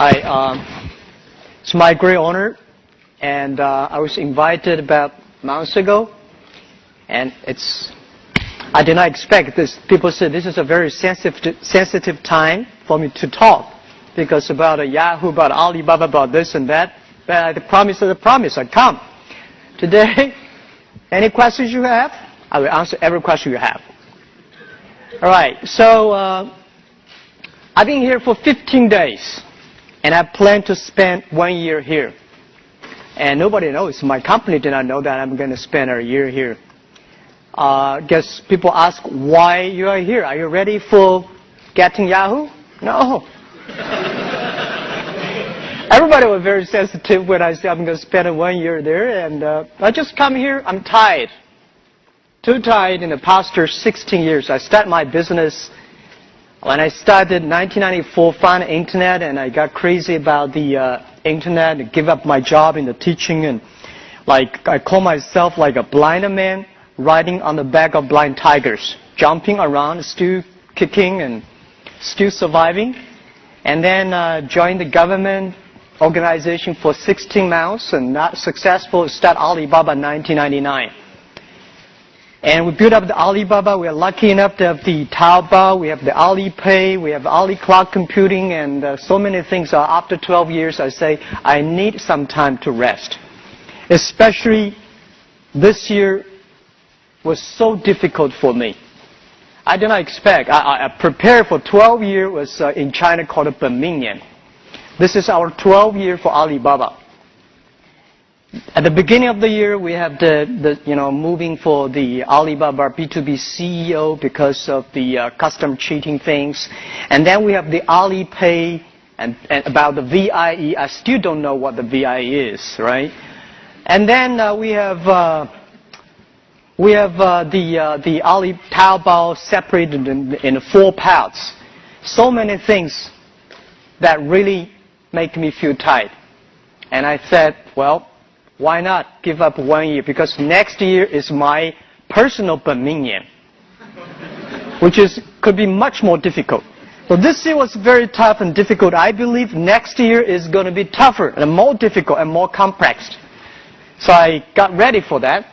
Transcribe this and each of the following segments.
Hi, it's my great honor, and I was invited about months ago, and I did not expect this. People said this is a very sensitive time for me to talk, because about Yahoo, about Alibaba, about this and that. But the promise is a promise. I come. Today, any questions you have, I will answer every question you have. All right, so I've been here for 15 days, and I plan to spend 1 year here. And nobody knows. My company did not know that I'm going to spend a year here. Guess people ask why you are here. Are you ready for getting Yahoo? No. Everybody was very sensitive when I said I'm going to spend 1 year there, and I just come here. I'm tired. Too tired in the past 16 years. I started my business when I started 1994, found the internet, and I got crazy about the internet and give up my job in the teaching, and I call myself like a blind man riding on the back of blind tigers, jumping around, still kicking and still surviving. And then joined the government organization for 16 months and not successful. Start Alibaba in 1999. And we built up the Alibaba. We are lucky enough to have the Taobao, we have the Alipay, we have Ali Cloud Computing, and so many things. After 12 years, I say, I need some time to rest. Especially this year was so difficult for me. I did not expect. I prepared for 12 years, was in China called a Benminian. This is our 12th year for Alibaba. At the beginning of the year, we have the moving for the Alibaba B2B CEO because of the custom cheating things. And then we have the Alipay and about the VIE. I still don't know what the VIE is, right? And then we have the Ali Taobao separated in 4 parts. So many things that really make me feel tired. And I said, well, why not give up 1 year? Because next year is my personal Benminian, which could be much more difficult. So this year was very tough and difficult. I believe next year is going to be tougher and more difficult and more complex. So I got ready for that.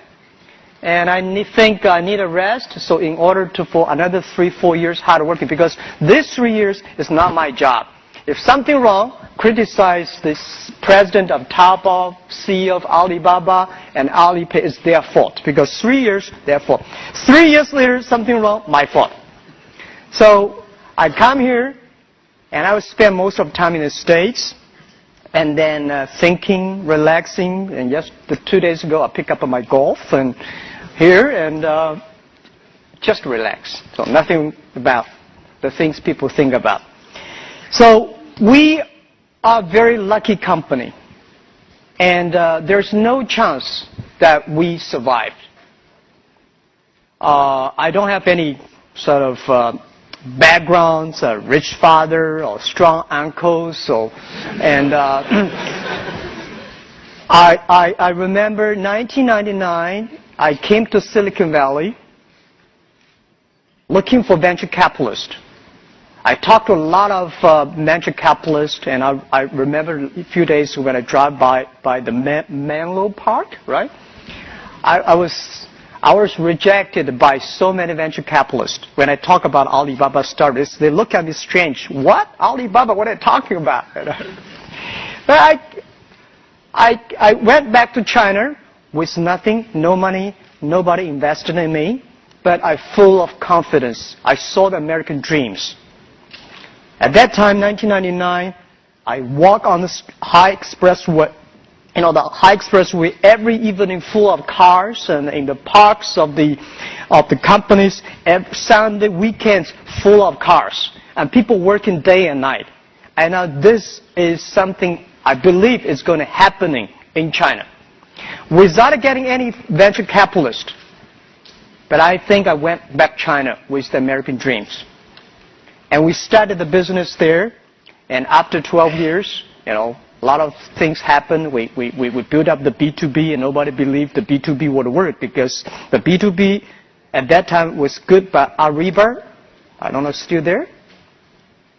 And I think I need a rest. So in order for another 3-4 years hard working, because this 3 years is not my job. If something wrong, criticize this president of Taobao, CEO of Alibaba, and Alipay. It's their fault. Because 3 years, their fault. 3 years later, something wrong, my fault. So I come here, and I will spend most of the time in the States, and then thinking, relaxing. And just 2 days ago, I picked up my golf and here, and just relax. So nothing about the things people think about. So we are a very lucky company, and there's no chance that we survived. I don't have any sort of backgrounds, a rich father or strong uncles, and I remember 1999, I came to Silicon Valley looking for venture capitalists. I talked to a lot of venture capitalists, and I remember a few days when I drive by the Menlo Park, right? I was rejected by so many venture capitalists. When I talk about Alibaba startups, they look at me strange. What? Alibaba? What are you talking about? But I went back to China with nothing, no money, nobody invested in me, but I'm full of confidence. I saw the American dreams. At that time, 1999, I walk on the high expressway. You know, the high expressway every evening full of cars, and in the parks of the companies, every Sunday weekends full of cars, and people working day and night. And now this is something I believe is going to happen in China, without getting any venture capitalist. But I think I went back to China with the American dreams. And we started the business there, and after 12 years, a lot of things happened. We built up the B2B, and nobody believed the B2B would work, because the B2B at that time was good, but Ariba, I don't know, still there?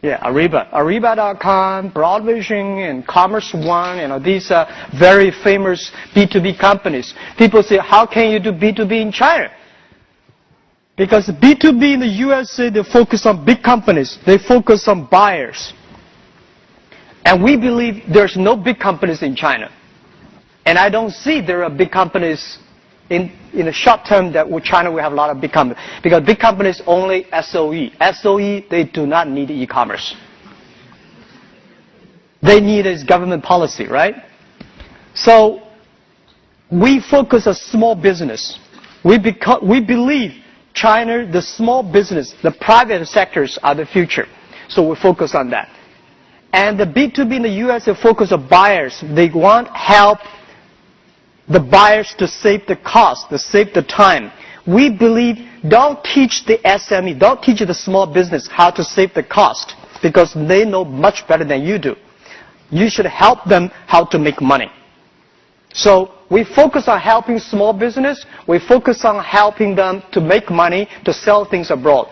Yeah, Ariba. Ariba.com, Broadvision, and Commerce One, these are very famous B2B companies. People say, how can you do B2B in China? Because B2B in the USA, they focus on big companies. They focus on buyers. And we believe there's no big companies in China. And I don't see there are big companies in the short term that with China we have a lot of big companies. Because big companies only SOE. SOE, they do not need e-commerce. They need is government policy, right? So we focus on small business. We believe China, the small business, the private sectors are the future. So we focus on that. And the B2B in the US, they focus on buyers. They want help the buyers to save the cost, to save the time. We believe don't teach the SME, don't teach the small business how to save the cost because they know much better than you do. You should help them how to make money. So we focus on helping small business. We focus on helping them to make money, to sell things abroad.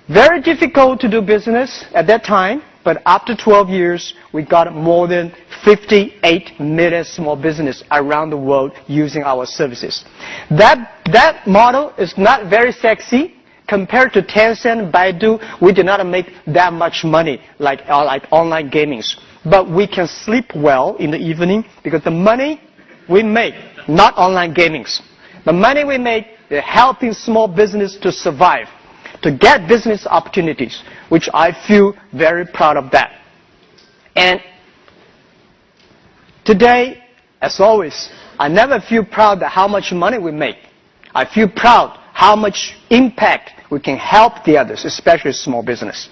Very difficult to do business at that time, but after 12 years, we got more than 58 million small business around the world using our services. That model is not very sexy. Compared to Tencent, Baidu, we do not make that much money like online gamings. But we can sleep well in the evening because the money we make, not online gamings. The money we make is helping small business to survive, to get business opportunities, which I feel very proud of that. And today, as always, I never feel proud of how much money we make. I feel proud how much impact we can help the others, especially small business.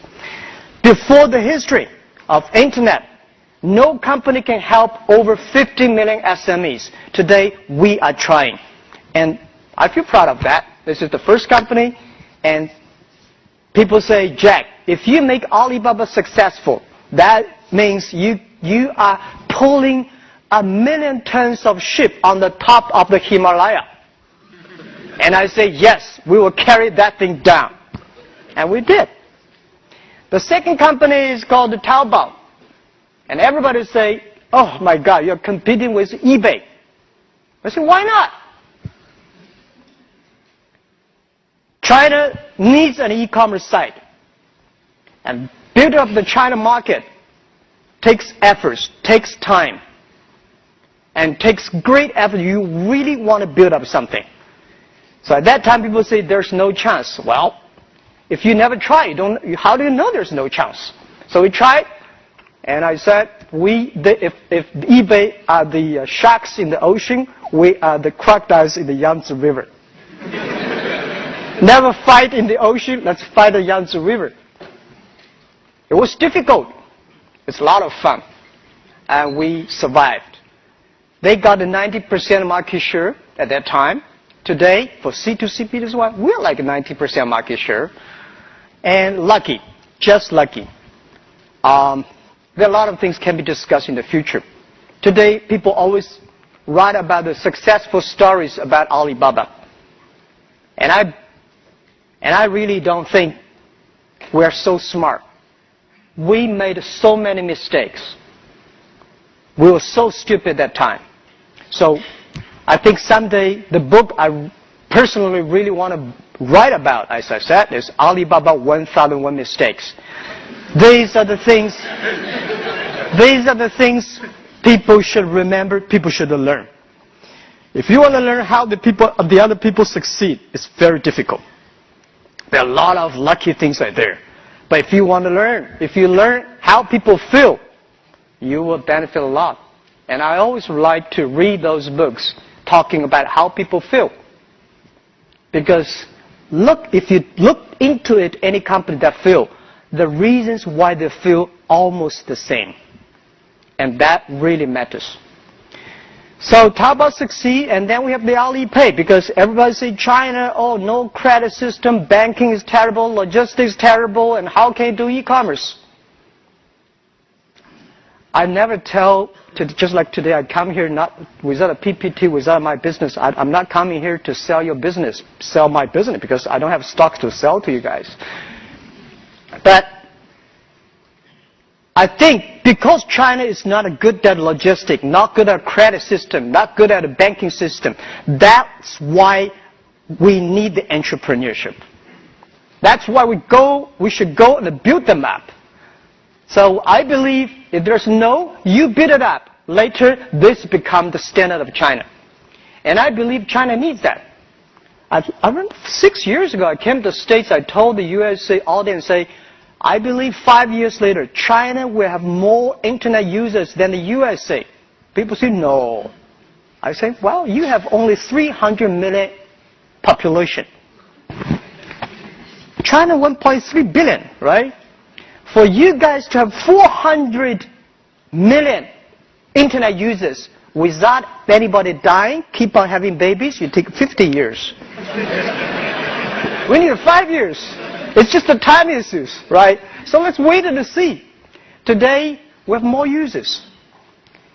Before the history of internet, no company can help over 50 million SMEs. Today, we are trying. And I feel proud of that. This is the first company. And people say, Jack, if you make Alibaba successful, that means you are pulling 1 million tons of ship on the top of the Himalaya. And I say, yes, we will carry that thing down. And we did. The second company is called Taobao. And everybody say, oh my God, you're competing with eBay. I say, why not? China needs an e-commerce site. And building up the China market takes efforts, takes time, and takes great effort. You really want to build up something. So at that time, people say there's no chance. Well, if you never try, how do you know there's no chance? So we tried, and I said, if eBay are the sharks in the ocean, we are the crocodiles in the Yangtze River. Never fight in the ocean, let's fight the Yangtze River. It was difficult. It's a lot of fun. And we survived. They got a 90% market share at that time. Today, for C2C business, we're like 90% market share. And lucky, just lucky. There are a lot of things can be discussed in the future. Today, people always write about the successful stories about Alibaba. And I really don't think we're so smart. We made so many mistakes. We were so stupid at that time. So I think someday the book I personally really want to write about, as I said, is Alibaba 1001 Mistakes. These are the things people should remember, people should learn. If you want to learn how the other people succeed, it's very difficult. There are a lot of lucky things out there. But if you want to learn, if you learn how people feel, you will benefit a lot. And I always like to read those books talking about how people feel. Because if you look into it, any company that feel, the reasons why they feel almost the same. And that really matters. So Taobao succeed, and then we have the Alipay, because everybody say China, oh, no credit system, banking is terrible, logistics terrible, and how can you do e-commerce? I never tell, just like today, I come here not without a PPT, without my business. I'm not coming here to sell your business, sell my business, because I don't have stocks to sell to you guys. But I think because China is not good at logistics, not good at credit system, not good at a banking system, that's why we need the entrepreneurship. That's why we should go and build them up. So I believe if there's no, you build it up. Later, this becomes the standard of China. And I believe China needs that. I remember 6 years ago, I came to the States, I told the USA audience, I believe 5 years later, China will have more internet users than the USA. People say, no. I say, well, you have only 300 million population. China 1.3 billion, right? For you guys to have 400 million internet users without anybody dying, keep on having babies, you take 50 years. We need 5 years. It's just a time issues, right? So let's wait and see. Today, we have more users.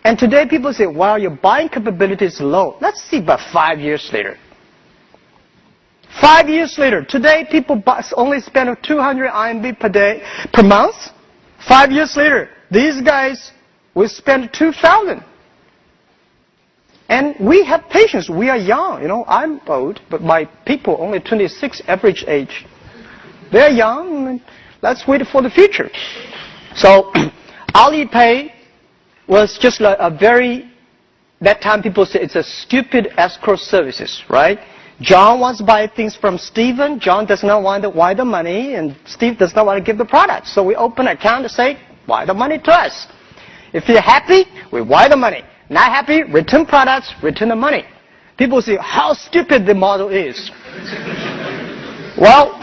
And today people say, well, your buying capability is low. Let's see about 5 years later. 5 years later, today people only spend 200 RMB per month. 5 years later, these guys will spend 2,000. And we have patience. We are young. You know, I'm old, but my people only 26 average age. They're young. Let's wait for the future. So Alipay was just like a very, that time people say it's a stupid escrow services, right? John wants to buy things from Stephen. John does not want to wire the money, and Steve does not want to give the product. So we open an account and say, wire the money to us. If you're happy, we wire the money. Not happy, return products, return the money. People say, how stupid the model is. Well,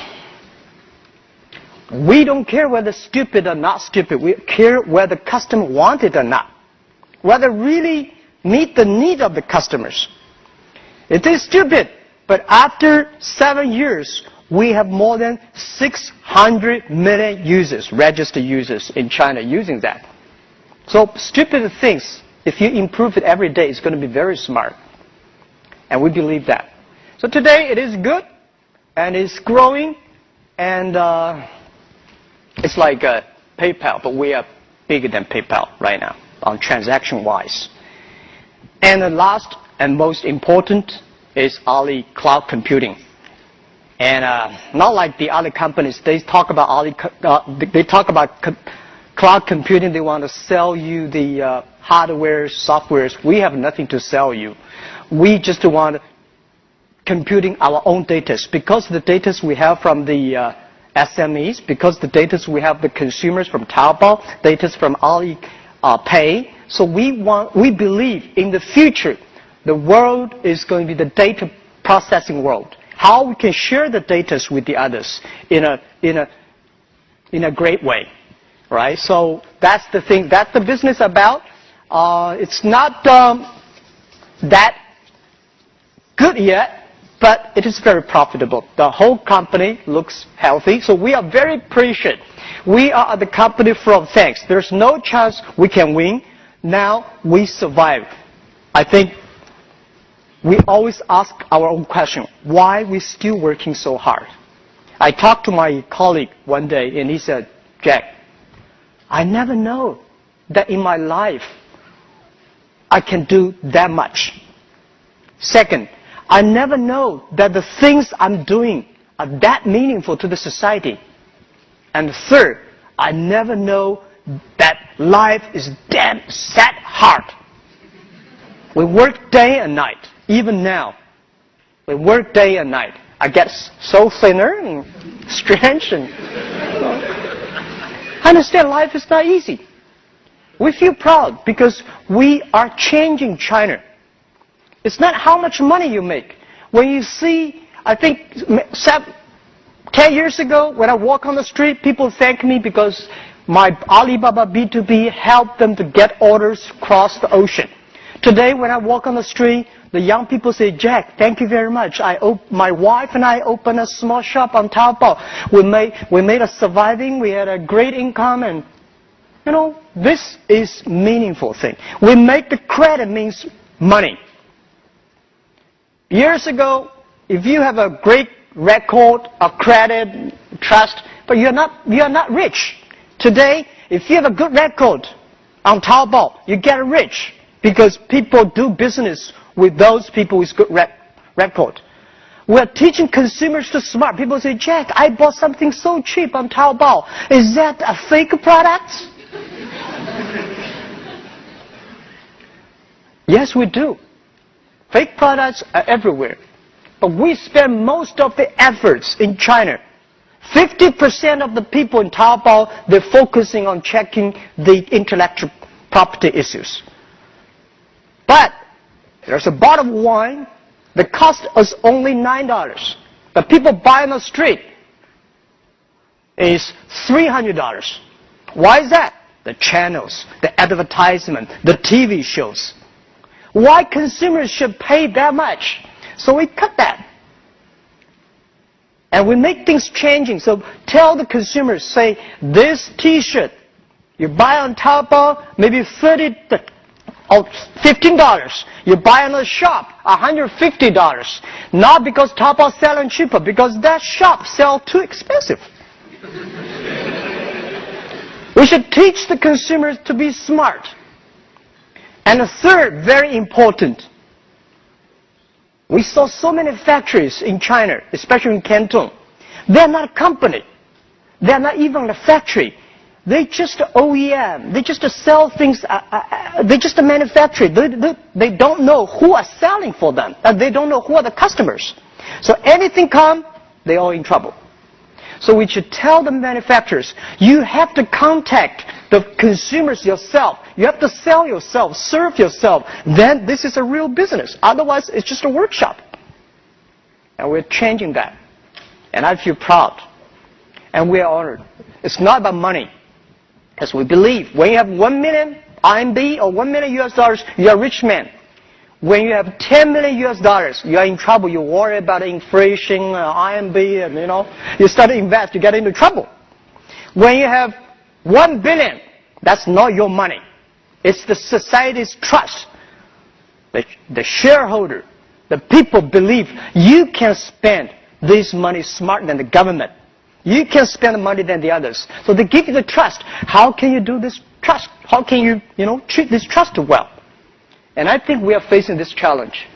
we don't care whether stupid or not stupid. We care whether the customer wants it or not. Whether really meet the need of the customers. It is stupid. But after 7 years, we have more than 600 million users, registered users in China using that. So stupid things, if you improve it every day, it's going to be very smart. And we believe that. So today it is good, and it's growing, and it's like PayPal, but we are bigger than PayPal right now on transaction-wise. And the last and most important is Ali Cloud Computing. And not like the other companies, they talk about cloud computing. They want to sell you the hardware, softwares. We have nothing to sell you. We just want computing our own data, because the data we have from the SMEs, because the data we have the consumers from Taobao, data from Alipay. So we believe in the future, the world is going to be the data processing world. How we can share the data with the others in a great way, right? So that's the thing. That's the business about. It's not that good yet, but it is very profitable. The whole company looks healthy, so we are very patient. We are the company from thanks. There's no chance we can win. Now we survive. I think we always ask our own question, why we still working so hard? I talked to my colleague one day, and he said, Jack, I never know that in my life I can do that much. Second, I never know that the things I'm doing are that meaningful to the society. And third, I never know that life is damn sad hard. We work day and night. Even now, we work day and night. I get so thinner and strange. And I understand life is not easy. We feel proud because we are changing China. It's not how much money you make. When you see, I think 10 years ago, when I walk on the street, people thank me because my Alibaba B2B helped them to get orders across the ocean. Today, when I walk on the street, the young people say, Jack, thank you very much. My wife and I opened a small shop on Taobao. We made a surviving. We had a great income. And, you know, this is meaningful thing. We make the credit means money. Years ago, if you have a great record of credit, trust, but you're not rich. Today, if you have a good record on Taobao, you get rich because people do business with those people with good record. We're teaching consumers to smart. People say, Jack, I bought something so cheap on Taobao. Is that a fake product? Yes, we do. Fake products are everywhere. But we spend most of the efforts in China. 50% of the people in Taobao, they're focusing on checking the intellectual property issues. But there's a bottle of wine that costs us only $9. But people buy on the street is $300. Why is that? The channels, the advertisement, the TV shows. Why consumers should pay that much? So we cut that. And we make things changing. So tell the consumers, say, this T-shirt, you buy on Taobao, maybe $30 or $15. You buy in a shop, $150. Not because Taobao selling cheaper, because that shop sell too expensive. We should teach the consumers to be smart. And the third, very important, we saw so many factories in China, especially in Canton. They're not a company. They're not even a factory. They just OEM. They just sell things. They just manufacture. They don't know who are selling for them. They don't know who are the customers. So anything come, they're all in trouble. So we should tell the manufacturers, you have to contact the consumers yourself. You have to sell yourself, serve yourself. Then this is a real business. Otherwise, it's just a workshop. And we're changing that. And I feel proud. And we are honored. It's not about money. As we believe, when you have 1 million RMB or $1 million US dollars, you're a rich man. When you have 10 million US dollars, you're in trouble. You worry about inflation, RMB, and you start to invest, you get into trouble. When you have 1 billion, that's not your money. It's the society's trust. The shareholder, the people believe you can spend this money smarter than the government. You can spend money than the others. So they give you the trust. How can you do this trust? How can you, treat this trust well? And I think we are facing this challenge.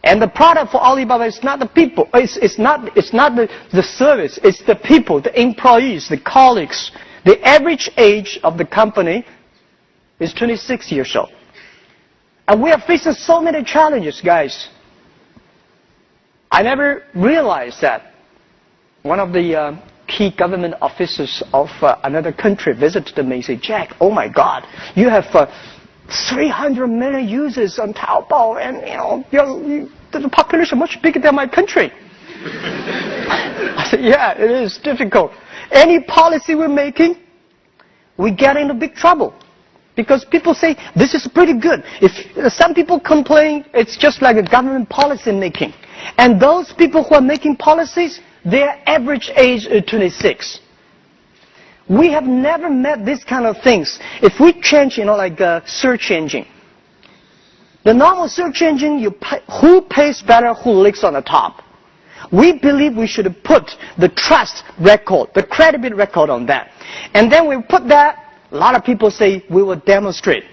And the product for Alibaba is not the people. It's not the service. It's the people, the employees, the colleagues. The average age of the company is 26 years old. And we are facing so many challenges, guys. I never realized that. One of the key government officers of another country visited me and said, Jack, oh my God, you have 300 million users on Taobao, and the population much bigger than my country. I said, yeah, it is difficult. Any policy we're making, we get into big trouble. Because people say, this is pretty good. If some people complain, it's just like a government policy making. And those people who are making policies, their average age is 26. We have never met these kind of things. If we change, like a search engine, the normal search engine, who pays better, who licks on the top. We believe we should put the trust record, the credibility record on that. And then we put that, a lot of people say we will demonstrate.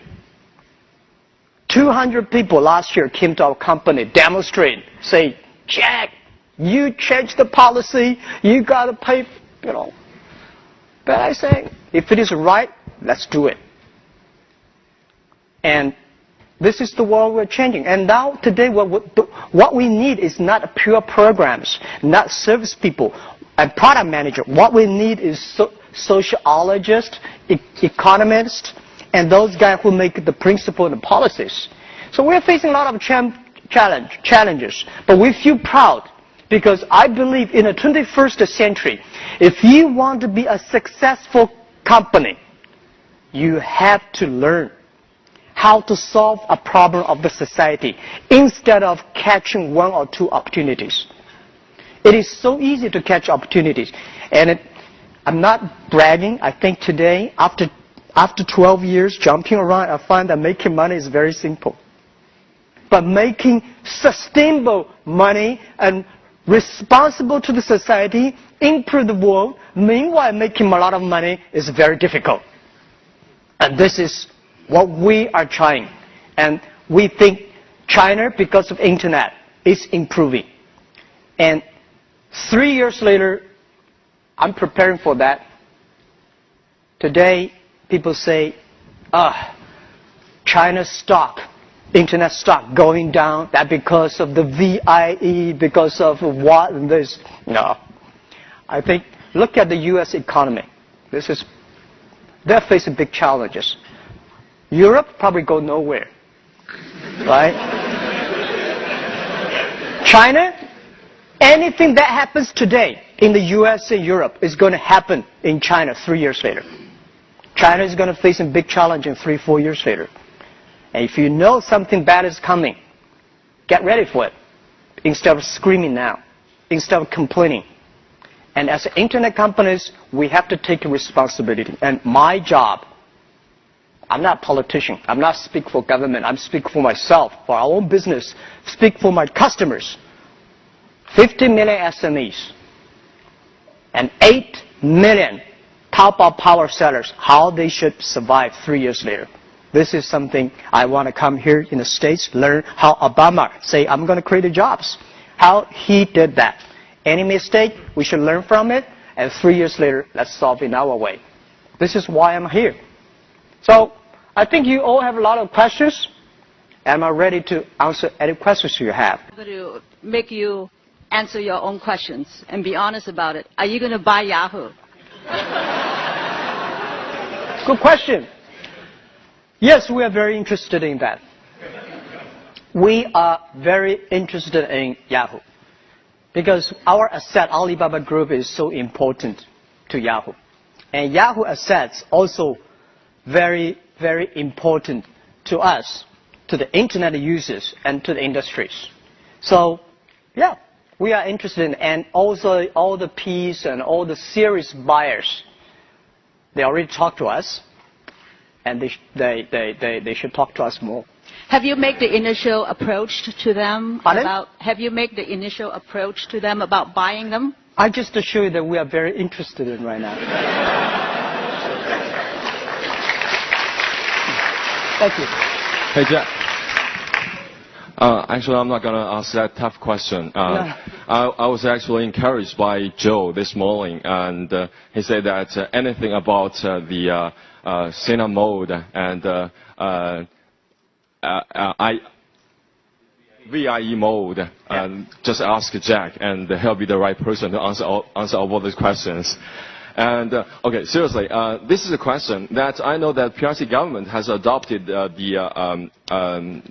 200 people last year came to our company, demonstrate, say, Jack, you changed the policy, you got to pay, But I say, if it is right, let's do it. And this is the world we're changing. And now, today, what we need is not pure programs, not service people, and product manager. What we need is sociologists, economists, and those guys who make the principle and the policies. So we're facing a lot of challenges, but we feel proud. Because I believe in the 21st century, if you want to be a successful company, you have to learn how to solve a problem of the society instead of catching one or two opportunities. It is so easy to catch opportunities. And I'm not bragging. I think today, after 12 years jumping around, I find that making money is very simple. But making sustainable money and responsible to the society, improve the world, meanwhile making a lot of money is very difficult. And this is what we are trying. And we think China, because of internet, is improving. And 3 years later, I'm preparing for that. Today, people say, China's stock, internet stock going down, that because of the VIE, because of what and this. No. I think, look at the U.S. economy. They're facing big challenges. Europe probably go nowhere, right? China, anything that happens today in the U.S. and Europe is going to happen in China 3 years later. China is going to face a big challenge in 3-4 years later. And if you know something bad is coming, get ready for it. Instead of screaming now, instead of complaining. And as internet companies, we have to take responsibility. And my job, I'm not a politician. I'm not speaking for government. I'm speaking for myself, for our own business, speak for my customers. 50 million SMEs and 8 million Taobao power sellers, how they should survive 3 years later. This is something I want to come here in the States, learn how Obama say, I'm going to create jobs. How he did that. Any mistake, we should learn from it, and 3 years later, let's solve it our way. This is why I'm here. So, I think you all have a lot of questions, and I'm ready to answer any questions you have. I'm going to make you answer your own questions and be honest about it. Are you going to buy Yahoo? Good question. Yes, we are very interested in that. We are very interested in Yahoo because our asset, Alibaba Group, is so important to Yahoo. And Yahoo assets also very, very important to us, to the internet users and to the industries. So, yeah, we are interested in, and also all the Ps and all the serious buyers, they already talked to us. And they should talk to us more. Have you made the initial approach to them? Pardon? Have you made the initial approach to them about buying them? I just assure you that we are very interested in right now. Thank you. Hey, Jack. Actually, I'm not going to ask that tough question. No. I was actually encouraged by Joe this morning, and he said that anything about the Sina mode and VIE mode, and just ask Jack, and he'll be the right person to answer all these questions. And okay, seriously, this is a question that I know that PRC government has adopted the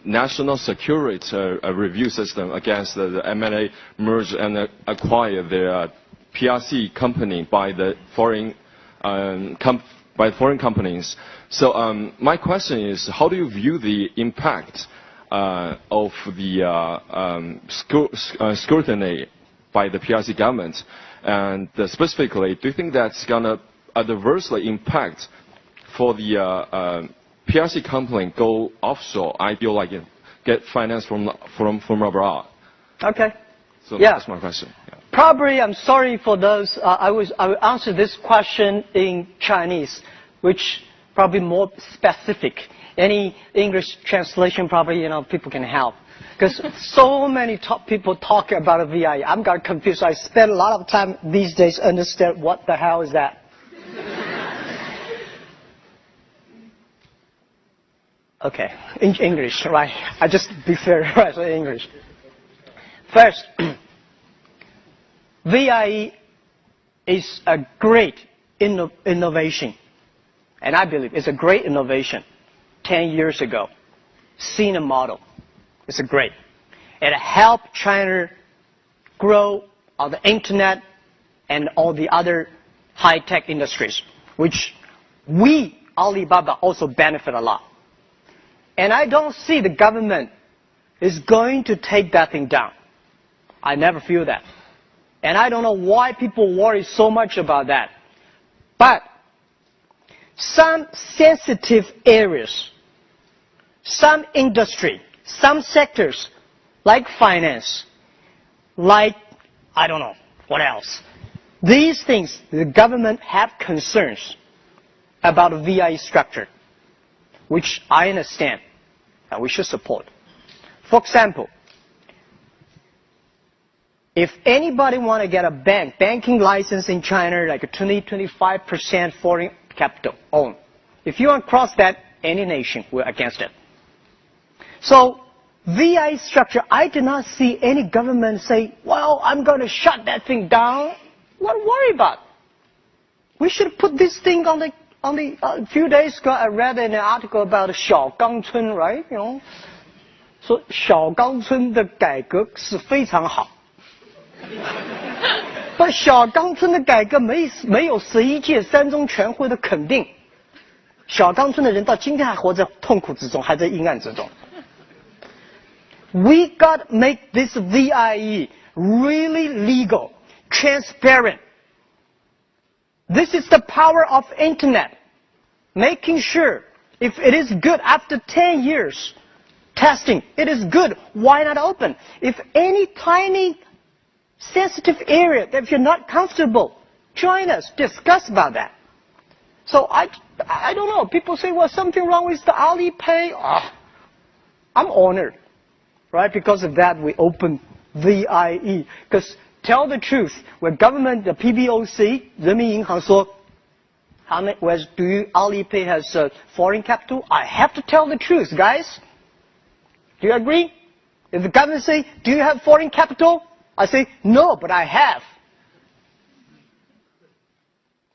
national security review system against the M&A merge and acquire the PRC company by the foreign companies. So my question is, how do you view the impact of the scrutiny by the PRC government? And specifically, do you think that's going to adversely impact for the PRC company go offshore, ideal like get finance from abroad? Okay. So yeah. That's my question. Yeah. Probably, I'm sorry for those. I will answer this question in Chinese, which probably more specific. Any English translation, probably people can help. Because so many people talk about a VIE. I'm got confused. I spend a lot of time these days understand what the hell is that. Okay, in English, right? I just be fair, right? So English. First, VIE is a great innovation, and I believe it's a great innovation. 10 years ago, Sina model. It's great. It helped China grow on the internet and all the other high-tech industries, which we, Alibaba, also benefit a lot. And I don't see the government is going to take that thing down. I never feel that. And I don't know why people worry so much about that. But some sensitive areas, some industry, some sectors, like finance, like I don't know. What else? These things, the government have concerns about the VIE structure, which I understand and we should support. For example, if anybody want to get a banking license in China, like a 20-25% foreign capital owned, if you want to cross that, any nation, we're against it. So, VIE structure, I did not see any government say, well, I'm going to shut that thing down. What to worry about? We should put this thing on the a few days ago, I read an article about 小岗村, right? You know, so 小岗村的改革是非常好。但小岗村的改革没有11届三中全会的肯定，小岗村的人到今天还活在痛苦之中，还在阴暗之中。We got to make this VIE really legal, transparent. This is the power of internet. Making sure if it is good after 10 years testing, it is good, why not open? If any tiny sensitive area that if you're not comfortable, join us, discuss about that. So I don't know, people say, well, something wrong with the Alipay. Oh, I'm honored, right? Because of that, we open VIE. Because tell the truth, when government, the PBOC, 人民银行说, Alipay has foreign capital? I have to tell the truth, guys. Do you agree? If the government say, do you have foreign capital? I say, no, but I have.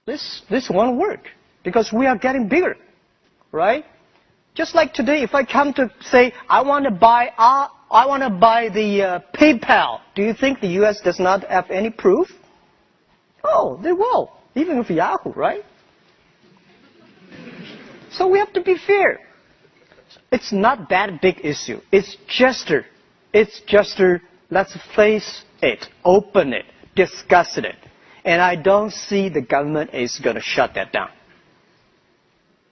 This won't work because we are getting bigger, right? Just like today, if I come to say, I want to buy the PayPal, do you think the U.S. does not have any proof? Oh, they will, even with Yahoo, right? So we have to be fair. It's not that big issue. It's just let's face it, open it, discuss it. And I don't see the government is going to shut that down.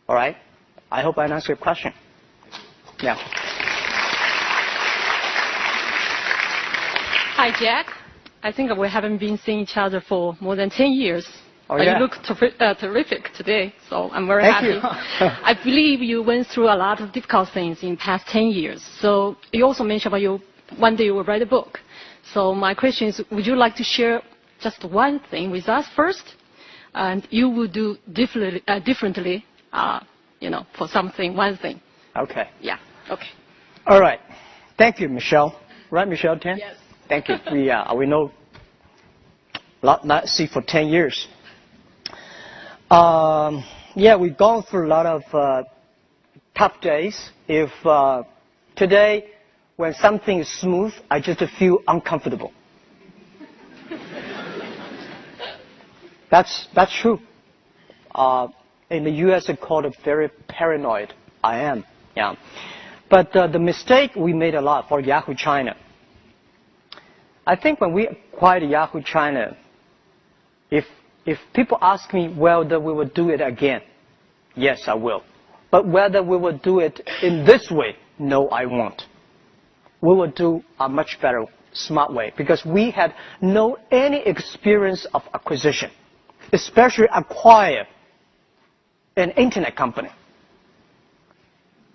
All right? I hope I answered your question. Yeah. Hi, Jack. I think we haven't been seeing each other for more than 10 years. Oh, yeah. You look terrific today, so I'm very Thank happy. you. I believe you went through a lot of difficult things in the past 10 years. So you also mentioned about one day you will write a book. So my question is, would you like to share just one thing with us first? And you would do differently, for one thing. Okay. Yeah, okay. All right. Thank you, Michelle. Right, Michelle, 10? Yes. Thank you. We know not see for 10 years. We've gone through a lot of tough days. If today, when something is smooth, I just feel uncomfortable. That's true. In the U.S., they call it very paranoid. I am. Yeah. But the mistake we made a lot for Yahoo China. I think when we acquired Yahoo China, if people ask me whether we will do it again, yes, I will. But whether we will do it in this way, no, I won't. We will do a much better, smart way because we had no any experience of acquisition, especially acquire an internet company.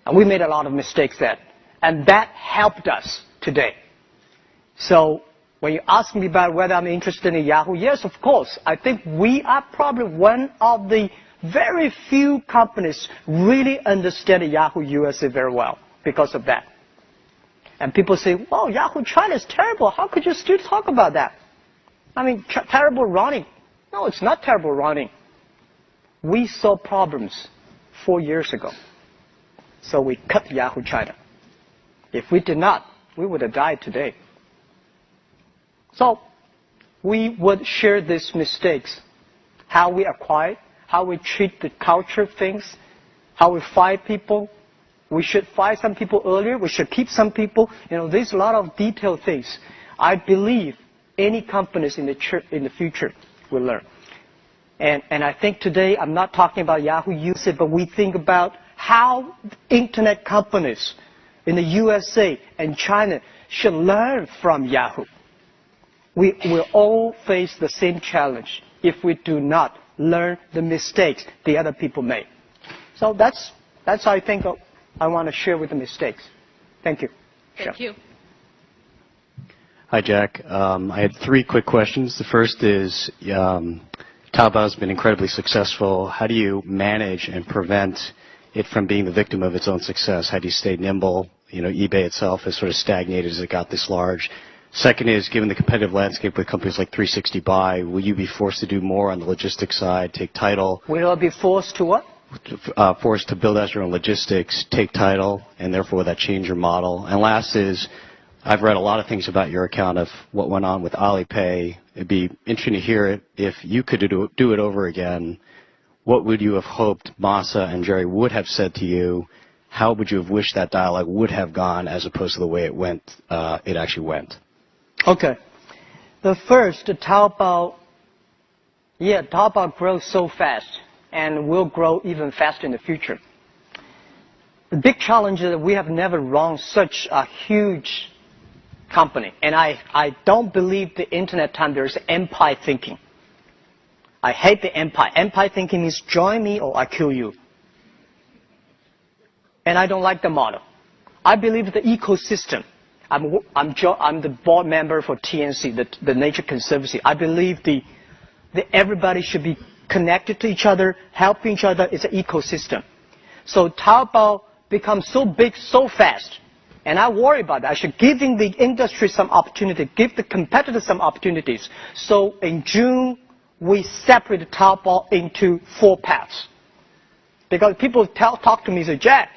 And we made a lot of mistakes then. And that helped us today. So when you ask me about whether I'm interested in Yahoo, yes, of course. I think we are probably one of the very few companies really understand Yahoo USA very well because of that. And people say, well, Yahoo China is terrible. How could you still talk about that? I mean, terrible running. No, it's not terrible running. We saw problems 4 years ago. So we cut Yahoo China. If we did not, we would have died today. So we would share these mistakes, how we acquire, how we treat the culture things, how we fire people. We should fire some people earlier. We should keep some people. There's a lot of detailed things. I believe any companies in the future will learn. And I think today I'm not talking about Yahoo usage, but we think about how internet companies in the USA and China should learn from Yahoo. we will all face the same challenge if we do not learn the mistakes the other people made. So that's I think I want to share with the mistakes. Thank you. Thank you. Hi, Jack. I had 3 quick questions. The first is, Taobao's been incredibly successful. How do you manage and prevent it from being the victim of its own success? How do you stay nimble? You know, eBay itself has sort of stagnated as it got this large. Second is, given the competitive landscape with companies like 360 Buy, will you be forced to do more on the logistics side, take title? Will I be forced to what? Forced to build out your own logistics, take title, and therefore will that change your model? And last is, I've read a lot of things about your account of what went on with Alipay. It'd be interesting to hear it. If you could do it over again, what would you have hoped Masa and Jerry would have said to you? How would you have wished that dialogue would have gone as opposed to the way it actually went? Okay. The first, Taobao grows so fast and will grow even faster in the future. The big challenge is that we have never run such a huge company. And I don't believe the internet time there's empire thinking. I hate the empire. Empire thinking means join me or I kill you. And I don't like the model. I believe the ecosystem. I'm the board member for TNC, the Nature Conservancy. I believe that everybody should be connected to each other, helping each other. It's an ecosystem. So Taobao becomes so big so fast. And I worry about that. I should give the industry some opportunity, give the competitors some opportunities. So in June, we separated Taobao into 4 paths. Because people talk to me and say, Jack,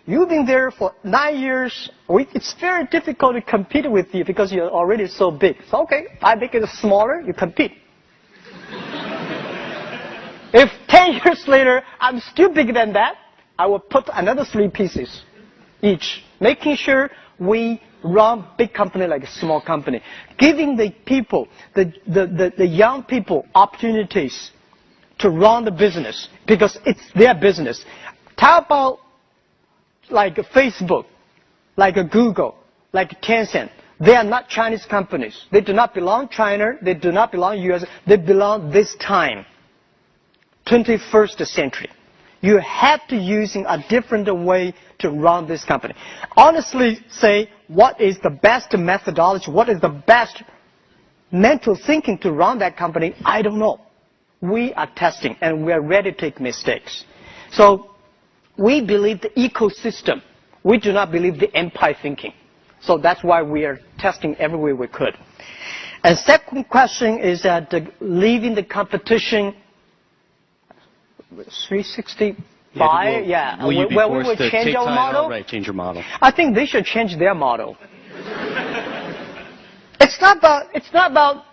you've been there for 9 years. It's very difficult to compete with you because you're already so big. So, okay, I make it smaller, you compete. If 10 years later, I'm still bigger than that, I will put another 3 pieces each, making sure we run big company like a small company, giving the people, the young people opportunities to run the business because it's their business. Taobao, like Facebook, like Google, like Tencent, they are not Chinese companies. They do not belong to China. They do not belong to US. They belong this time, 21st century. You have to using a different way to run this company. Honestly say, what is the best methodology? What is the best mental thinking to run that company? I don't know. We are testing and we are ready to take mistakes. So we believe the ecosystem. We do not believe the empire thinking. So that's why we are testing every way we could. And second question is that leaving the competition 360 Buy, yeah. Will you be where forced we will to change take our title? model? Right, change your model. I think they should change their model. It's not about.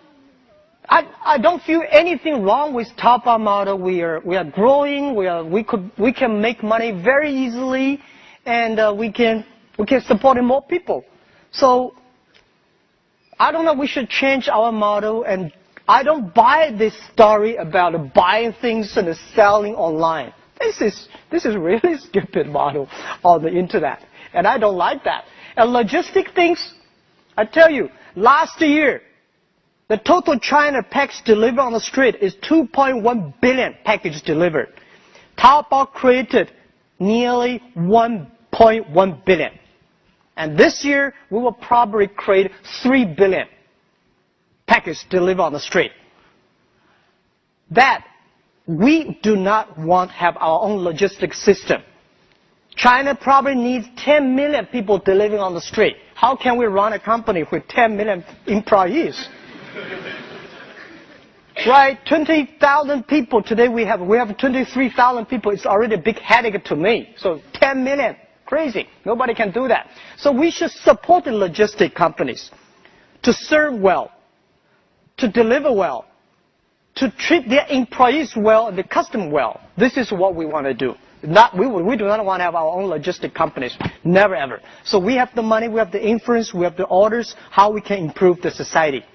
I don't feel anything wrong with Taobao model. We are growing. We can make money very easily, and we can support more people. So I don't know. We should change our model, and I don't buy this story about buying things and selling online. This is really stupid model on the internet, and I don't like that. And logistic things, I tell you, last year, the total China package delivered on the street is 2.1 billion packages delivered. Taobao created nearly 1.1 billion. And this year, we will probably create 3 billion packages delivered on the street. That we do not want to have our own logistics system. China probably needs 10 million people delivering on the street. How can we run a company with 10 million employees? Right, 20,000 people. Today we have 23,000 people. It's already a big headache to me. So 10 million, crazy. Nobody can do that. So we should support the logistic companies to serve well, to deliver well, to treat their employees well and the customer well. This is what we want to do. We do not want to have our own logistic companies. Never ever. So we have the money, we have the influence, we have the orders, how we can improve the society.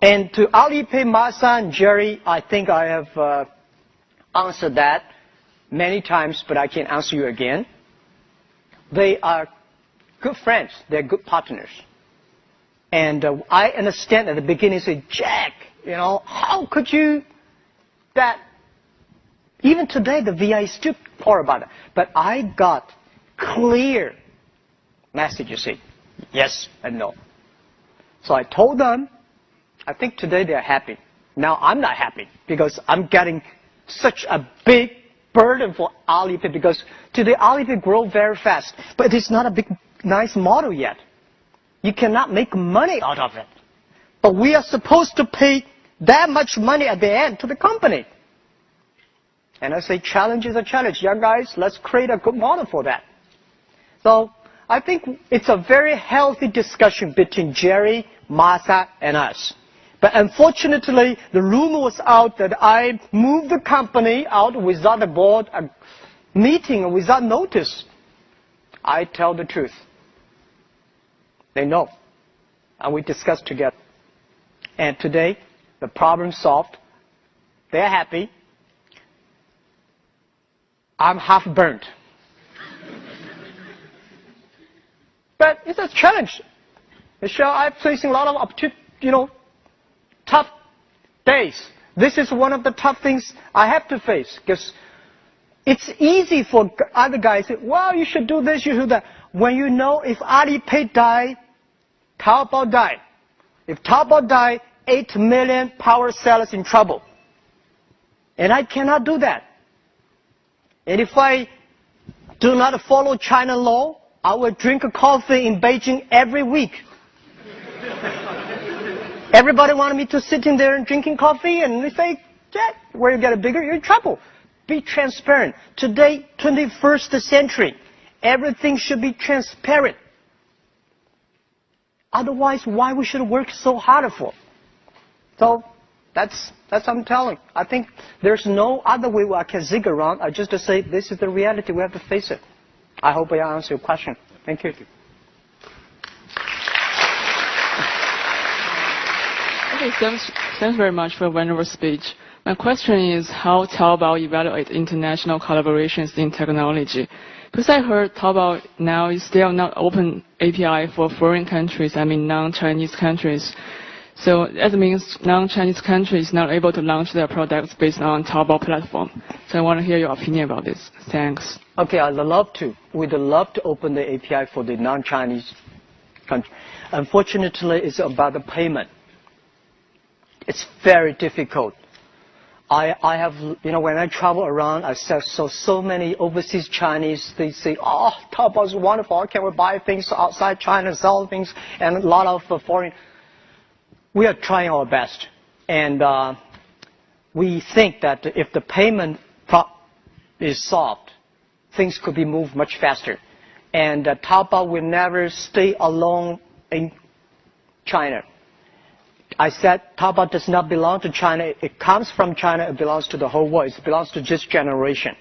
And to Alipay, Masa, and Jerry, I think I have answered that many times, but I can answer you again. They are good friends. They're good partners. And I understand at the beginning, say, Jack, how could you that? Even today, the VI is still poor about it. But I got clear message, you see, yes and no. So I told them, I think today they're happy. Now I'm not happy because I'm getting such a big burden for Alipay because today Alipay grow very fast, but it's not a big, nice model yet. You cannot make money out of it. But we are supposed to pay that much money at the end to the company. And I say challenge is a challenge. Young guys, let's create a good model for that. So I think it's a very healthy discussion between Jerry, Masa, and us. But unfortunately, the rumor was out that I moved the company out without a board meeting and without notice. I tell the truth. They know. And we discussed together. And today, the problem solved. They're happy. I'm half burnt. But it's a challenge. Michelle, I'm facing a lot of tough days. This is one of the tough things I have to face because it's easy for other guys to say, well, you should do this, you should do that. When you know if Alipay die, Taobao die. If Taobao die, 8 million power sellers in trouble. And I cannot do that. And if I do not follow China law, I will drink a coffee in Beijing every week. Everybody wanted me to sit in there and drinking coffee, and they say, Jack, where you get bigger, you're in trouble. Be transparent. Today, 21st century, everything should be transparent. Otherwise, why we should work so hard for? So that's what I'm telling. I think there's no other way where I can zig around. I just say this is the reality. We have to face it. I hope I answered your question. Thank you. Okay, thanks very much for a wonderful speech. My question is how Taobao evaluates international collaborations in technology. Because I heard Taobao now is still not open API for foreign countries, non-Chinese countries. So that means non-Chinese countries not able to launch their products based on Taobao platform. So I want to hear your opinion about this. Thanks. Okay, I'd love to. We'd love to open the API for the non-Chinese country. Unfortunately, it's about the payment. It's very difficult. I have, when I travel around, I saw so many overseas Chinese, they say, oh, Taobao is wonderful. Can we buy things outside China, sell things, and a lot of foreign. We are trying our best. And we think that if the payment is solved, things could be moved much faster. And Taobao will never stay alone in China. I said Taobao does not belong to China. It comes from China. It belongs to the whole world. It belongs to this generation.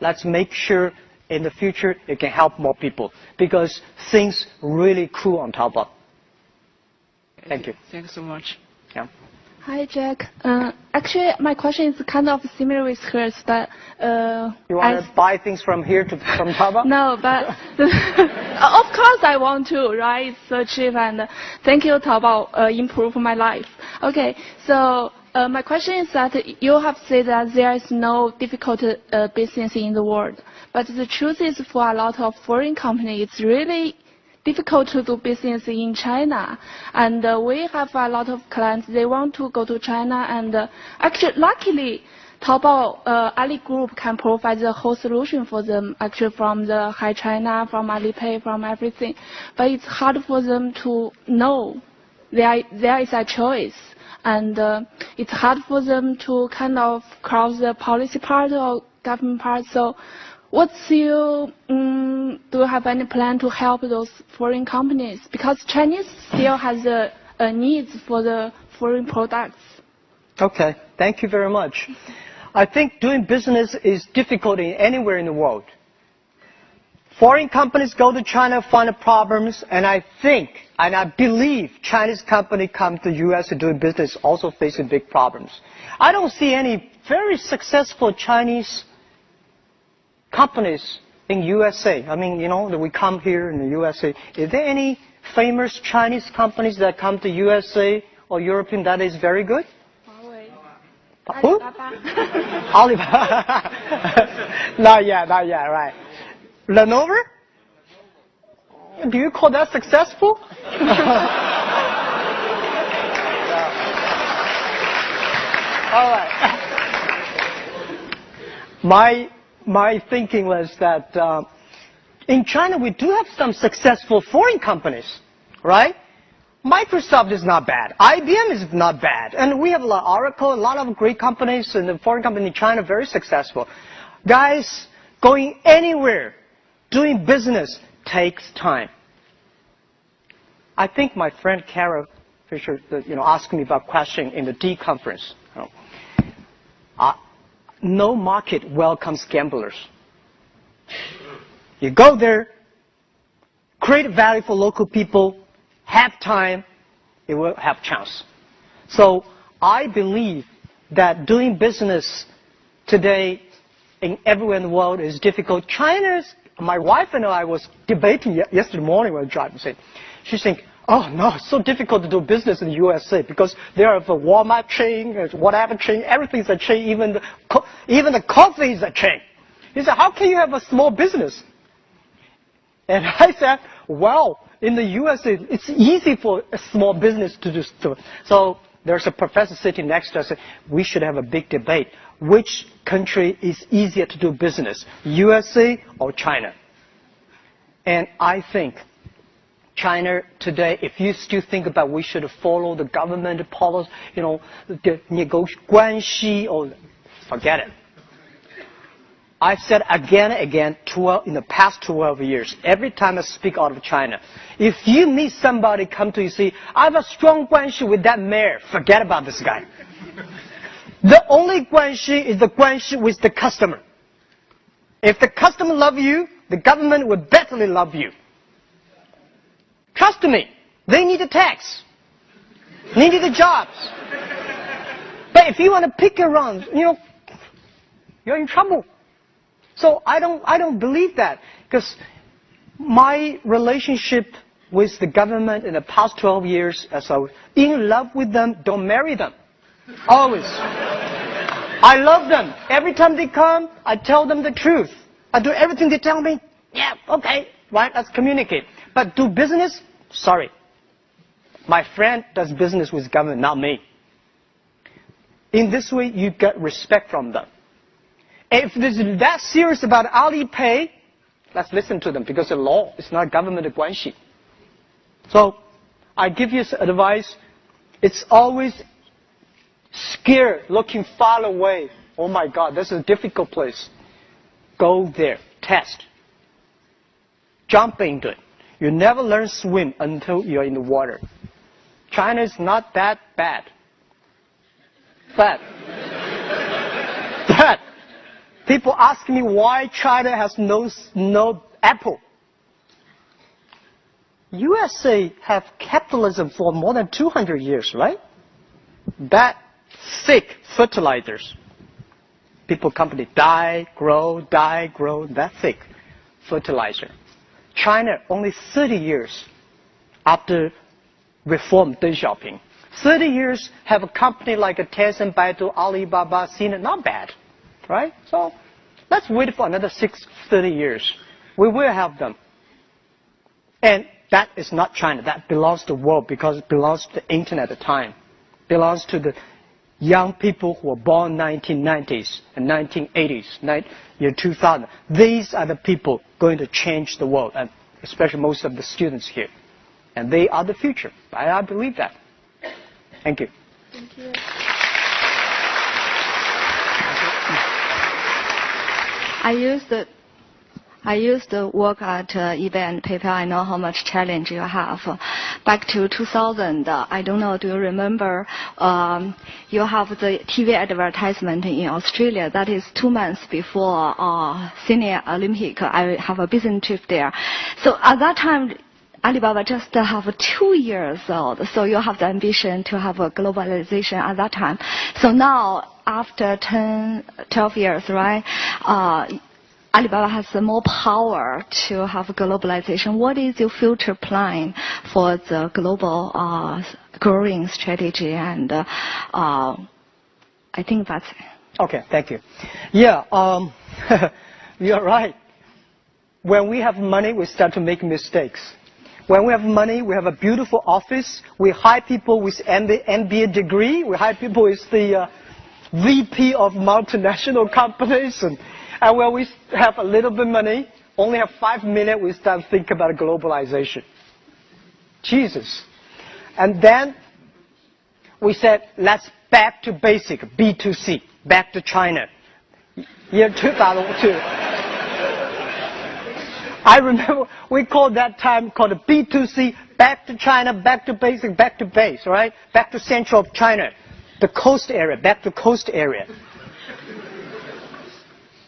Let's make sure in the future it can help more people because things really cool on Taobao. Thank you. Thanks so much. Yeah. Hi, Jack. Actually, my question is kind of similar with hers, but you want to buy things from Taobao? No, but of course I want to, right? It's so cheap, and thank you, Taobao, improve my life. Okay, so my question is that you have said that there is no difficult business in the world, but the truth is for a lot of foreign companies, it's really difficult to do business in China, and we have a lot of clients. They want to go to China, and actually, luckily, Taobao Ali Group can provide the whole solution for them. Actually, from the Hi China, from Alipay, from everything. But it's hard for them to know there is a choice, and it's hard for them to kind of cross the policy part or government part. So, what's your do you have any plan to help those foreign companies? Because Chinese still has a needs for the foreign products. Okay, thank you very much. I think doing business is difficult anywhere in the world. Foreign companies go to China, find problems, and I think, and I believe Chinese companies come to the U.S. to do business also facing big problems. I don't see any very successful Chinese companies in USA. I mean, we come here in the USA. Is there any famous Chinese companies that come to USA or European that is very good? Who? Alibaba. Not yet, right. Lenovo? Do you call that successful? All right. My thinking was that in China we do have some successful foreign companies, right? Microsoft is not bad. IBM is not bad. And we have a lot of Oracle, a lot of great companies, and the foreign company in China very successful. Guys, going anywhere, doing business takes time. I think my friend Carol Fisher, asked me about question in the D conference. No market welcomes gamblers. You go there, create value for local people, have time, it will have chance. So I believe that doing business today everywhere in the world is difficult. My wife and I was debating yesterday morning when we were driving. She's saying, oh no, it's so difficult to do business in the USA because there are the Walmart chain, whatever chain, everything's a chain, even the coffee is a chain. He said, how can you have a small business? And I said, well, in the USA, it's easy for a small business to do stuff. So there's a professor sitting next to us. We should have a big debate. Which country is easier to do business, USA or China? And I think China today, if you still think about we should follow the government policy, the negotiation, or forget it. I've said again and again in the past 12 years, every time I speak out of China, if you meet somebody come to you say, I have a strong guanxi with that mayor, forget about this guy. The only guanxi is the guanxi with the customer. If the customer loves you, the government will definitely love you. Trust me, they need a tax. They need the jobs. But if you want to pick around, you're in trouble. So I don't believe that, because my relationship with the government in the past 12 years, as I was in love with them, don't marry them. Always. I love them. Every time they come, I tell them the truth. I do everything they tell me. Yeah, okay, right, let's communicate. But do business? Sorry. My friend does business with government, not me. In this way, you get respect from them. If they're that serious about Alipay, let's listen to them, because the law is not government guanxi. So I give you advice. It's always scared, looking far away. Oh my God, this is a difficult place. Go there, test. Jump into it. You never learn to swim until you're in the water. China is not that bad. But people ask me why China has no Apple. USA have capitalism for more than 200 years, right? That thick fertilizers. People company die, grow, that thick fertilizer. China only 30 years after reform Deng Xiaoping. 30 years have a company like a Tencent, Baidu, Alibaba, Sina, not bad, right? So let's wait for another 30 years. We will have them. And that is not China. That belongs to the world, because it belongs to the internet at the time. It belongs to the young people who were born in the 1990s and 1980s, year 2000. These are the people going to change the world, and especially most of the students here. And they are the future. I believe that. Thank you. Thank you. I used to work at eBay and PayPal. I know how much challenge you have. Back to 2000, I don't know, do you remember, you have the TV advertisement in Australia. That is 2 months before Sydney Olympic. I have a business trip there. So at that time, Alibaba just have 2 years old. So you have the ambition to have a globalization at that time. So now, after 12 years, right? Alibaba has more power to have globalization. What is your future plan for the global growing strategy? And I think that's it. Okay, thank you. Yeah, you're right. When we have money, we start to make mistakes. When we have money, we have a beautiful office. We hire people with MBA degree. We hire people with the VP of multinational companies. And when we have a little bit of money, only have 5 million, we start to think about globalization. Jesus. And then we said, let's back to basic, B2C, back to China. Year 2002. I remember we called that time called B2C, back to China, back to basic, back to base, right? Back to central of China, the coast area, back to coast area.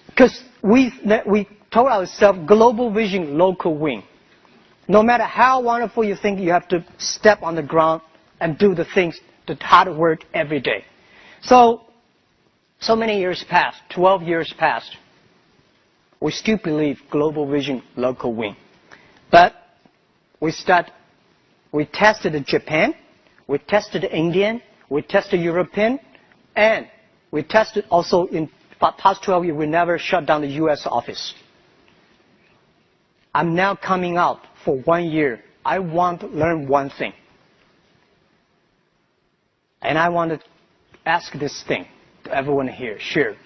Because we told ourselves, global vision, local win. No matter how wonderful you think, you have to step on the ground and do the things, the hard work every day. So many years passed, 12 years passed. We still believe global vision, local win. But we tested Japan, we tested Indian, we tested European, and we tested also in past 12 years, we never shut down the U.S. office. I'm now coming out for 1 year. I want to learn one thing. And I want to ask this thing to everyone here, share.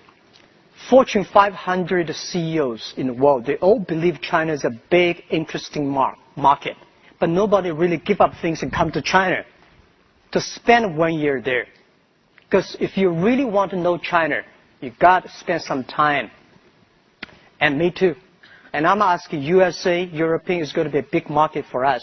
Fortune 500 CEOs in the world, they all believe China is a big, interesting market. But nobody really give up things and come to China to spend 1 year there. Because if you really want to know China, you got to spend some time. And me too. And I'm asking USA, European is going to be a big market for us.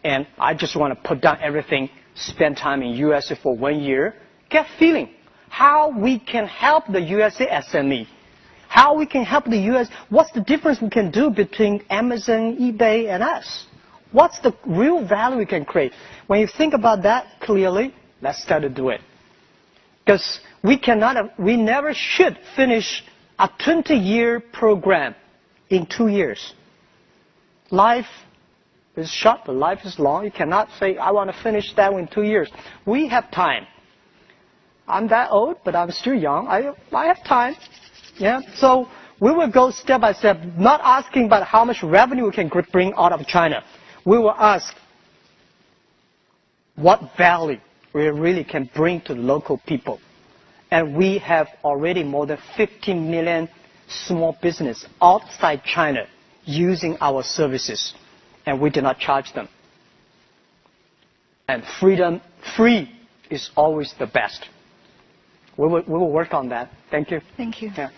And I just want to put down everything, spend time in USA for 1 year, get feeling how we can help the USA SME. How we can help the US. What's the difference we can do between Amazon, eBay, and us? What's the real value we can create? When you think about that clearly, let's start to do it. Because we never should finish a 20-year program in 2 years. Life is short, but life is long. You cannot say, I want to finish that in 2 years. We have time. I'm that old, but I'm still young. I have time. Yeah. So we will go step by step, not asking about how much revenue we can bring out of China. We will ask what value we really can bring to local people. And we have already more than 15 million small business outside China using our services. And we do not charge them. And free is always the best. We will work on that. Thank you. Thank you. Yeah.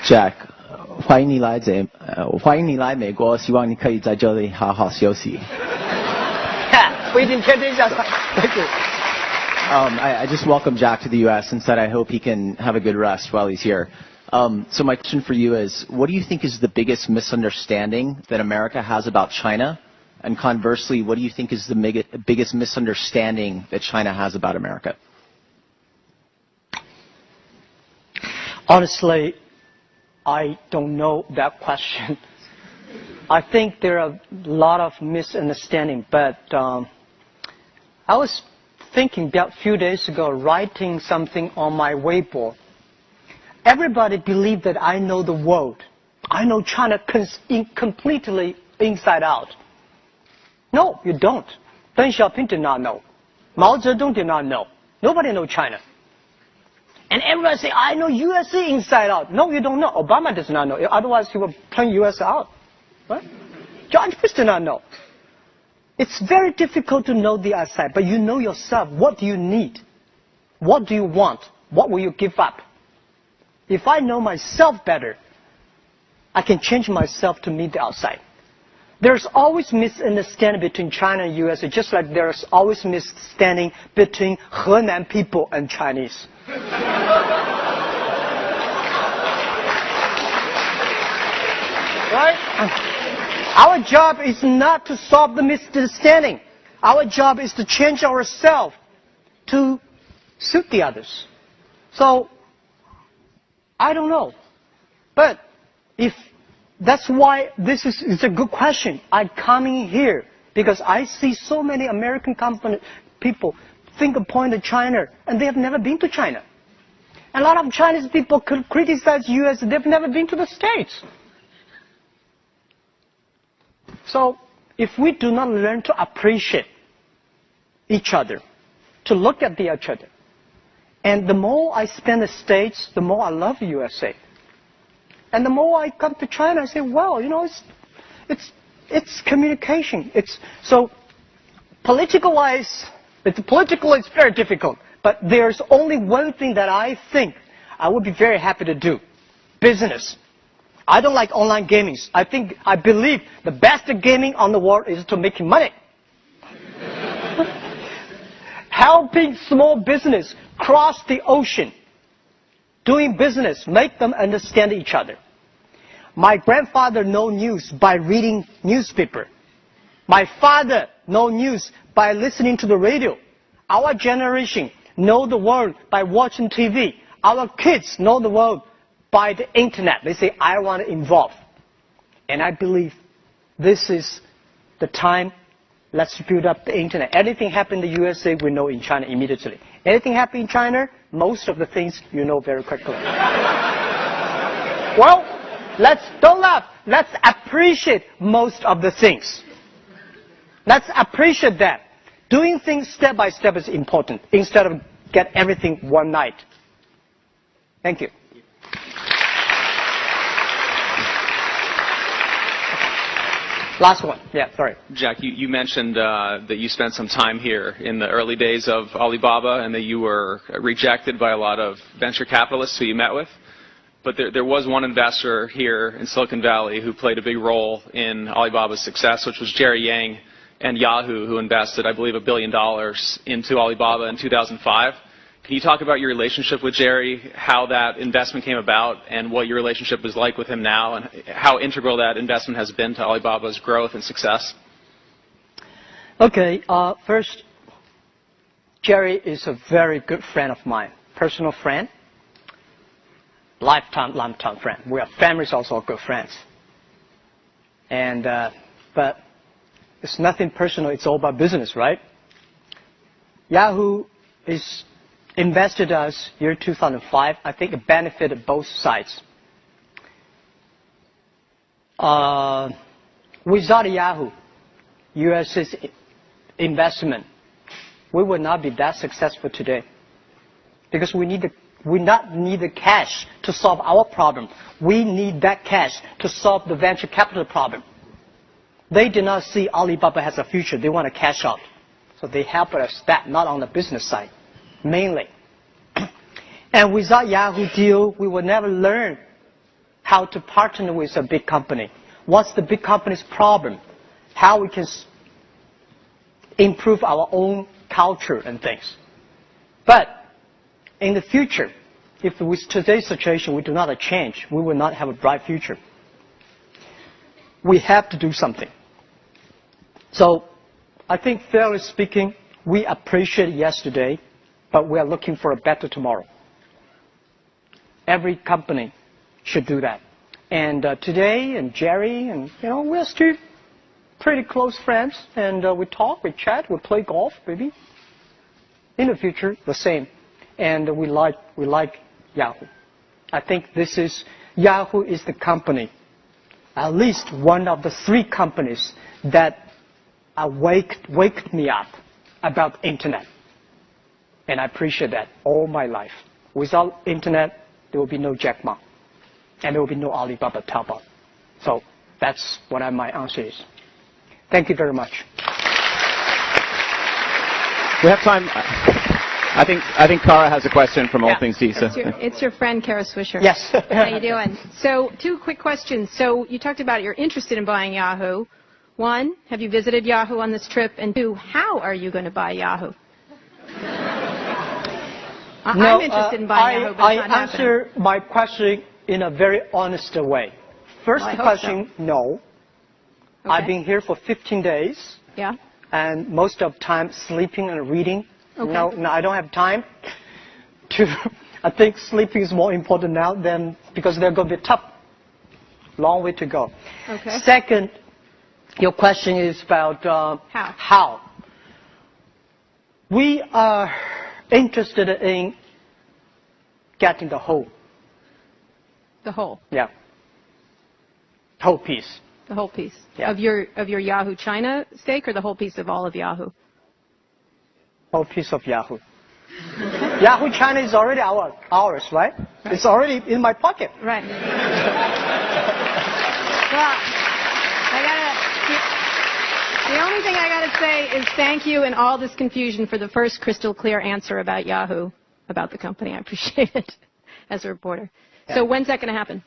Jack, 欢迎你来美国，希望你可以在这里好好休息。不一定天天想。Thank you. I just welcomed Jack to the U.S. and said I hope he can have a good rest while he's here. So my question for you is, what do you think is the biggest misunderstanding that America has about China? And conversely, what do you think is the biggest misunderstanding that China has about America? Honestly, I don't know that question. I think there are a lot of misunderstanding, but I was thinking about a few days ago, writing something on my Weibo. Everybody believes that I know the world. I know China completely inside out. No, you don't. Deng Xiaoping did not know. Mao Zedong did not know. Nobody knows China. And everybody say, I know USA inside out. No, you don't know. Obama does not know. Otherwise, he would turn US out. Right? George Bush did not know. It's very difficult to know the outside, but you know yourself. What do you need? What do you want? What will you give up? If I know myself better, I can change myself to meet the outside. There's always misunderstanding between China and USA, just like there's always misunderstanding between Henan people and Chinese. Right? Our job is not to solve the misunderstanding. Our job is to change ourselves to suit the others. So I don't know. But if that's why this is a good question. I'm coming here because I see so many American people think of point to China, and they have never been to China. And a lot of Chinese people could criticize U.S. They've never been to the States. So if we do not learn to appreciate each other, to look at each other, and the more I spend in the States, the more I love the USA. And the more I come to China, I say, well, you know, it's communication. So political-wise, politically it's very difficult. But there's only one thing that I think I would be very happy to do: business. I don't like online gaming. I believe the best gaming on the world is to making money. Helping small business cross the ocean, doing business, make them understand each other. My grandfather know news by reading newspaper. My father know news by listening to the radio. Our generation know the world by watching TV. Our kids know the world by the internet. They say, I want to involve. And I believe this is the time. Let's build up the internet. Anything happen in the USA, we know in China immediately. Anything happen in China, most of the things you know very quickly. Well, don't laugh. Let's appreciate most of the things. Let's appreciate that. Doing things step by step is important instead of get everything one night. Thank you. Last one. Yeah, sorry. Jack, you mentioned that you spent some time here in the early days of Alibaba and that you were rejected by a lot of venture capitalists who you met with. But there was one investor here in Silicon Valley who played a big role in Alibaba's success, which was Jerry Yang and Yahoo, who invested, I believe, $1 billion into Alibaba in 2005. Can you talk about your relationship with Jerry, how that investment came about, and what your relationship is like with him now, and how integral that investment has been to Alibaba's growth and success? Okay, first, Jerry is a very good friend of mine, personal friend, lifetime friend. We are families, also good friends. And but it's nothing personal. It's all about business, right? Yahoo is invested us year 2005. I think it benefited both sides. Without Yahoo, US's investment, we would not be that successful today. Because we not need the cash to solve our problem. We need that cash to solve the venture capital problem. They did not see Alibaba has a future. They want to cash out. So they help us that, not on the business side, mainly. And without Yahoo deal, we would never learn how to partner with a big company. What's the big company's problem? How we can improve our own culture and things. But in the future, if with today's situation we do not change, we will not have a bright future. We have to do something. So I think, fairly speaking, we appreciate yesterday, but we are looking for a better tomorrow. Every company should do that. And today, and Jerry, and we're still pretty close friends, and we talk, we chat, we play golf, maybe. In the future, the same. And we like Yahoo. I think Yahoo is the company, at least one of the 3 companies that waked me up about internet. And I appreciate that all my life. Without internet, there will be no Jack Ma. And there will be no Alibaba Taobao. So that's what my answer is. Thank you very much. We have time. I think Kara has a question from All Things CISA. It's your friend, Kara Swisher. Yes. How you doing? So 2 quick questions. So you talked about you're interested in buying Yahoo. 1, have you visited Yahoo on this trip? And 2, how are you going to buy Yahoo? I'm interested in buying Yahoo, but it's not answer my question in a very honest way. First question, no. Okay. I've been here for 15 days. Yeah. And most of the time sleeping and reading. Okay. No, I don't have time to I think sleeping is more important now than because they're going to be tough. Long way to go. Okay. Second, your question is about how. We are interested in getting the whole. The whole. Yeah. Whole piece. The whole piece. Yeah. Of your Yahoo China stake, or the whole piece of all of Yahoo? Whole piece of Yahoo. Yahoo China is already ours, right? It's already in my pocket. Right. Well, the only thing I gotta say is thank you in all this confusion for the first crystal clear answer about Yahoo, about the company. I appreciate it as a reporter. Yeah. So when's that gonna happen?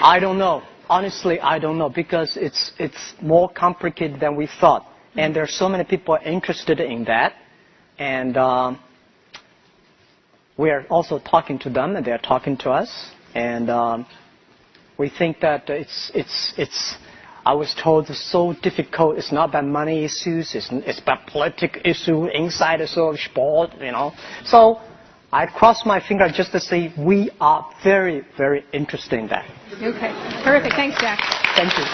I don't know. Honestly, I don't know because it's more complicated than we thought. And there are so many people interested in that. And we are also talking to them, and they're talking to us. And we think that it's I was told it's so difficult. It's not about money issues. It's about political issue, inside of sport, you know. So I cross my finger just to say we are very, very interested in that. Okay. Terrific. Thanks, Jack. Thank you.